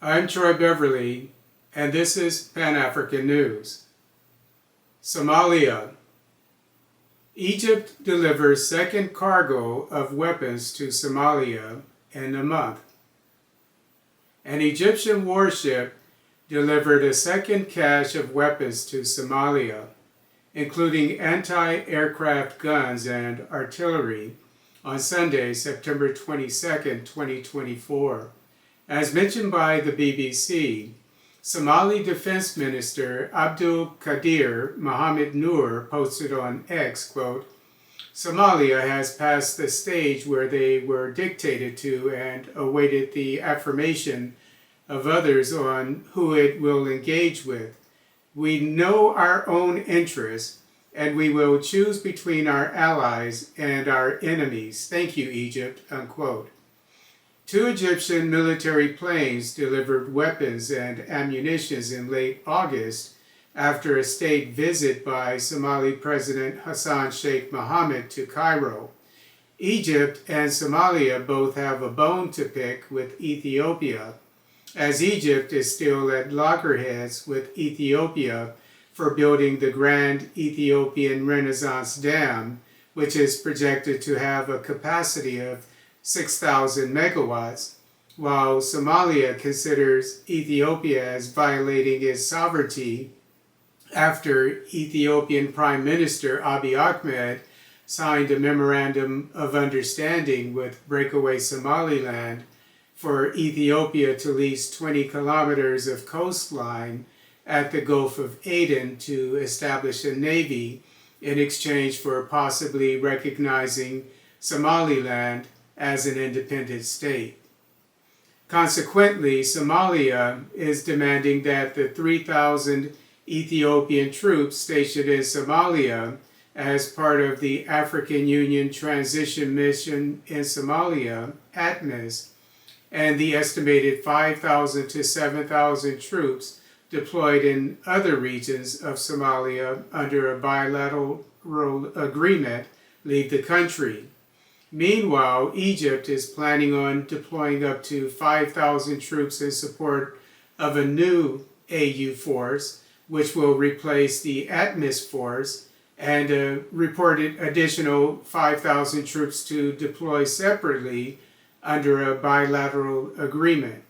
I'm Troy Beverly, and this is Pan-African News. Somalia. Egypt delivers second cargo of weapons to Somalia in a month. An Egyptian warship delivered a second cache of weapons to Somalia, including anti-aircraft guns and artillery, on Sunday, September 22, 2024. As mentioned by the BBC, Somali Defense Minister Abdulkadir Mohamed posted on X, quote, Somalia has passed the stage where they were dictated to and awaited the affirmation of others on who it will engage with. We know our own interests, and we will choose between our allies and our enemies. Thank you, Egypt, unquote. 2 Egyptian military planes delivered weapons and ammunition in late August after a state visit by Somali President Hassan Sheikh Mohamed to Cairo. Egypt and Somalia both have a bone to pick with Ethiopia, as Egypt is still at loggerheads with Ethiopia for building the Grand Ethiopian Renaissance Dam, which is projected to have a capacity of 6,000 megawatts, while Somalia considers Ethiopia as violating its sovereignty after Ethiopian Prime Minister Abiy Ahmed signed a memorandum of understanding with breakaway Somaliland for Ethiopia to lease 20 kilometers of coastline at the Gulf of Aden to establish a navy in exchange for possibly recognizing Somaliland as an independent state. Consequently, Somalia is demanding that the 3,000 Ethiopian troops stationed in Somalia as part of the African Union Transition Mission in Somalia, ATMIS, and the estimated 5,000 to 7,000 troops deployed in other regions of Somalia under a bilateral agreement leave the country. Meanwhile, Egypt is planning on deploying up to 5,000 troops in support of a new AU force, which will replace the ATMIS force, and a reported additional 5,000 troops to deploy separately under a bilateral agreement.